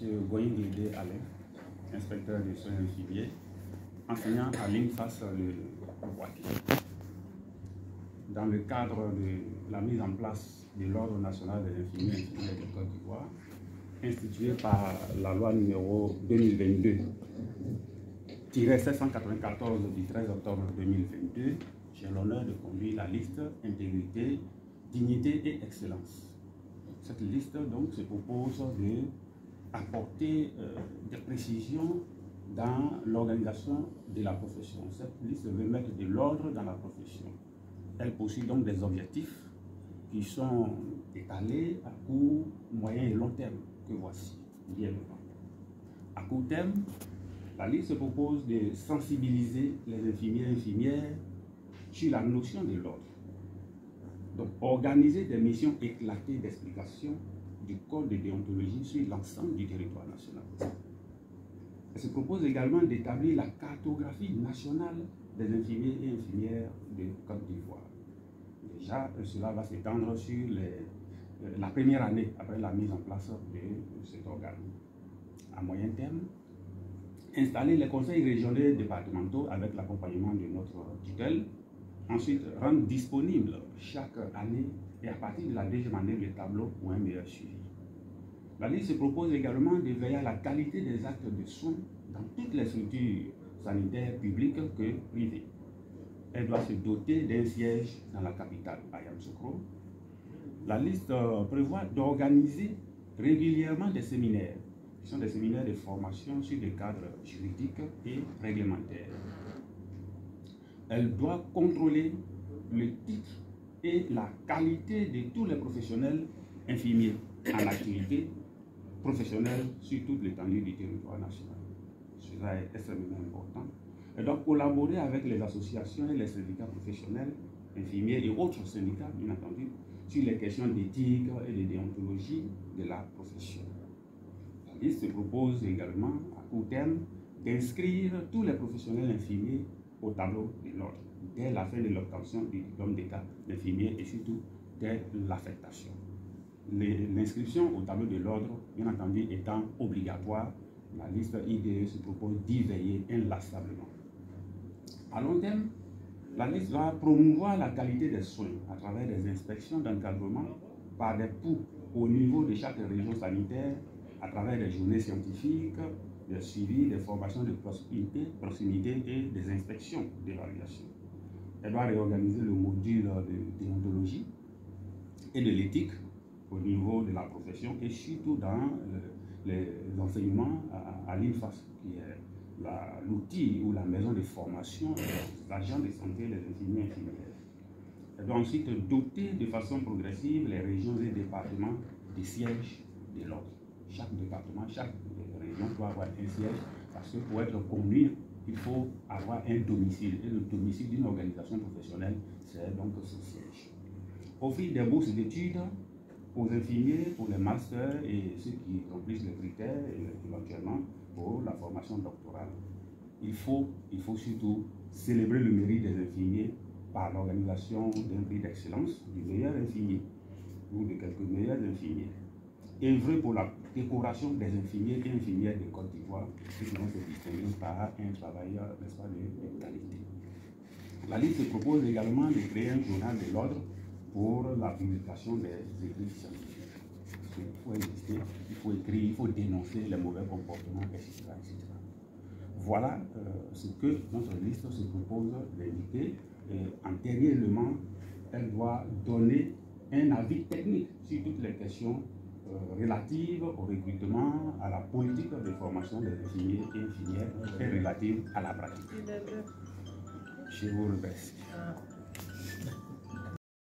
M. Goïng Alain, inspecteur des soins infirmiers, enseignant à l'INFAS le Poitiers. Dans le cadre de la mise en place de l'Ordre national des infirmiers et infirmières de Côte d'Ivoire, institué par la loi numéro 2022-794 du 13 octobre 2022, j'ai l'honneur de conduire la liste Intégrité, Dignité et Excellence. Cette liste donc se propose d'apporter des précisions dans l'organisation de la profession. Cette liste veut mettre de l'ordre dans la profession. Elle poursuit donc des objectifs qui sont étalés à court, moyen et long terme, que voici brièvement. À court terme, la liste se propose de sensibiliser les infirmiers et infirmières sur la notion de l'ordre. Donc, organiser des missions éclatées d'explication du code de déontologie sur l'ensemble du territoire national. Elle se propose également d'établir la cartographie nationale des infirmiers et infirmières de Côte d'Ivoire. Déjà, cela va s'étendre sur la première année après la mise en place de cet organe. À moyen terme, installer les conseils régionaux et départementaux avec l'accompagnement de notre tutelle. Ensuite, rendre disponible chaque année et à partir de la deuxième année le tableau pour un meilleur suivi. La liste se propose également de veiller à la qualité des actes de soins dans toutes les structures sanitaires publiques que privées. Elle doit se doter d'un siège dans la capitale, à Yamoussoukro. La liste prévoit d'organiser régulièrement des séminaires, qui sont des séminaires de formation sur des cadres juridiques et réglementaires. Elle doit contrôler le titre et la qualité de tous les professionnels infirmiers en activité professionnelle sur toute l'étendue du territoire national. Cela est extrêmement important. Elle doit collaborer avec les associations et les syndicats professionnels, infirmiers et autres syndicats, bien entendu, sur les questions d'éthique et de déontologie de la profession. La liste se propose également, à court terme, d'inscrire tous les professionnels infirmiers au tableau de l'ordre, dès la fin de l'obtention du diplôme d'état d'infirmier et surtout dès l'affectation. L'inscription au tableau de l'ordre, bien entendu, étant obligatoire, la liste IDE se propose d'y veiller inlassablement. À long terme, la liste va promouvoir la qualité des soins à travers des inspections d'encadrement par des poux au niveau de chaque région sanitaire, à travers des journées scientifiques, des suivis, des formations de proximité et des inspections d'évaluation. Elle doit réorganiser le module de déontologie et de l'éthique au niveau de la profession et surtout dans les enseignements à l'INFAS, qui est l'outil ou la maison de formation des agents de santé, les infirmiers et infirmières. Elle doit ensuite doter de façon progressive les régions et départements des sièges de l'ordre. Chaque département, chaque région doit avoir un siège parce que pour être connu, il faut avoir un domicile. Et le domicile d'une organisation professionnelle, c'est donc ce siège. Offrir des bourses d'études aux infirmiers, pour les masters et ceux qui remplissent les critères éventuellement pour la formation doctorale. Il faut surtout célébrer le mérite des infirmiers par l'organisation d'un prix d'excellence du meilleur infirmier ou de quelques meilleurs infirmiers. Œuvrer pour la décoration des infirmiers et infirmières de Côte d'Ivoire qui vont se distinguer par un travail, n'est-ce pas, de qualité. La liste se propose également de créer un journal de l'ordre pour la publication des écrits scientifiques. Il faut exister, il faut écrire, il faut dénoncer les mauvais comportements, etc. etc. Voilà ce que notre liste se propose d'indiquer. En dernier élément, elle doit donner un avis technique sur toutes les questions relatives au recrutement, à la politique de formation des infirmiers et infirmières et relatives à la pratique. Je vous remercie.